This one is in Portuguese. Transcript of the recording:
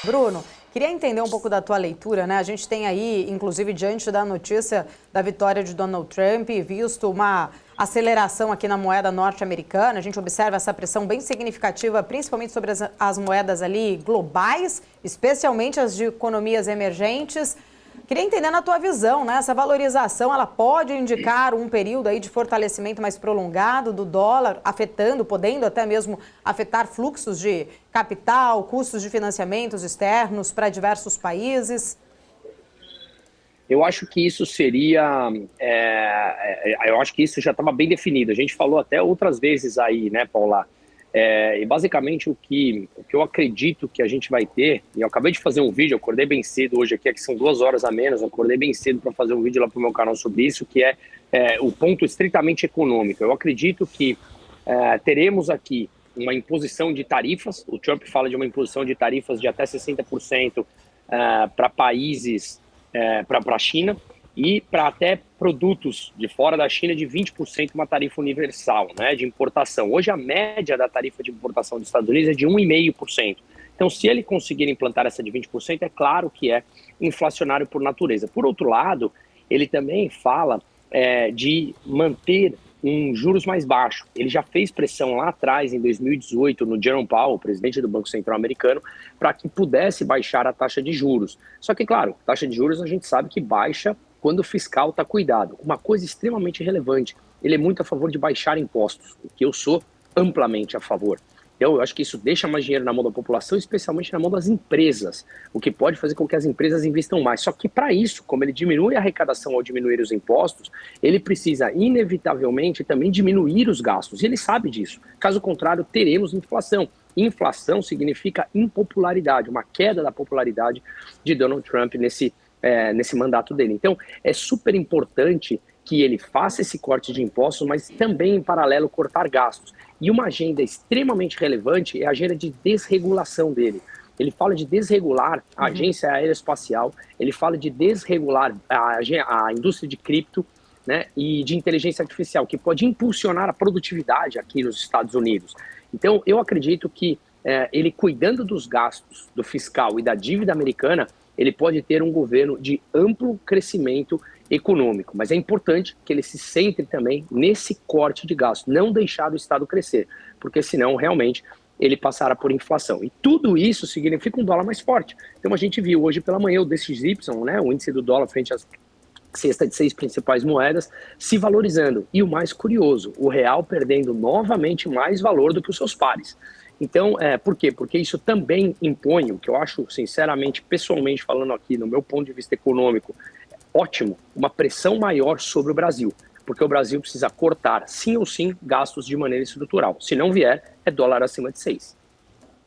Bruno, queria entender um pouco da tua leitura, né? A gente tem aí, inclusive diante da notícia da vitória de Donald Trump, visto uma aceleração aqui na moeda norte-americana. A gente observa essa pressão bem significativa, principalmente sobre as moedas ali globais, especialmente as de economias emergentes. Queria entender na tua visão, né? Essa valorização, ela pode indicar um período aí de fortalecimento mais prolongado do dólar, podendo até mesmo afetar fluxos de capital, custos de financiamentos externos para diversos países? Eu acho que isso seria, eu acho que isso já estava bem definido. A gente falou até outras vezes aí, né, Paula? E basicamente o que eu acredito que a gente vai ter, e eu acabei de fazer um vídeo, eu acordei bem cedo hoje aqui, que são 2 horas a menos, eu acordei bem cedo para fazer um vídeo lá para o meu canal sobre isso, que é o ponto estritamente econômico. Eu acredito que teremos aqui uma imposição de tarifas, o Trump fala de uma imposição de tarifas de até 60% para países, para a China, e para até produtos de fora da China de 20% uma tarifa universal, né, de importação. Hoje a média da tarifa de importação dos Estados Unidos é de 1,5%. Então, se ele conseguir implantar essa de 20%, é claro que é inflacionário por natureza. Por outro lado, ele também fala de manter juros mais baixo. Ele já fez pressão lá atrás, em 2018, no Jerome Powell, presidente do Banco Central americano, para que pudesse baixar a taxa de juros. Só que, claro, taxa de juros a gente sabe que baixa quando o fiscal está cuidado. Uma coisa extremamente relevante, ele é muito a favor de baixar impostos, o que eu sou amplamente a favor. Então, eu acho que isso deixa mais dinheiro na mão da população, especialmente na mão das empresas, o que pode fazer com que as empresas investam mais. Só que para isso, como ele diminui a arrecadação ao diminuir os impostos, ele precisa inevitavelmente também diminuir os gastos, e ele sabe disso. Caso contrário, teremos inflação. Inflação significa impopularidade, uma queda da popularidade de Donald Trump nesse mandato dele. Então, é super importante que ele faça esse corte de impostos, mas também, em paralelo, cortar gastos. E uma agenda extremamente relevante é a agenda de desregulação dele. Ele fala de desregular a agência aeroespacial, ele fala de desregular a indústria de cripto, né, e de inteligência artificial, que pode impulsionar a produtividade aqui nos Estados Unidos. Então, eu acredito que ele cuidando dos gastos do fiscal e da dívida americana, ele pode ter um governo de amplo crescimento econômico, mas é importante que ele se centre também nesse corte de gastos, não deixar o Estado crescer, porque senão realmente ele passará por inflação. E tudo isso significa um dólar mais forte. Então a gente viu hoje pela manhã o DXY, né, o índice do dólar frente às cesta de 6 principais moedas, se valorizando. E o mais curioso, o real perdendo novamente mais valor do que os seus pares. Então, por quê? Porque isso também impõe, o que eu acho, sinceramente, pessoalmente falando aqui, no meu ponto de vista econômico, ótimo, uma pressão maior sobre o Brasil. Porque o Brasil precisa cortar, sim ou sim, gastos de maneira estrutural. Se não vier, é dólar acima de 6.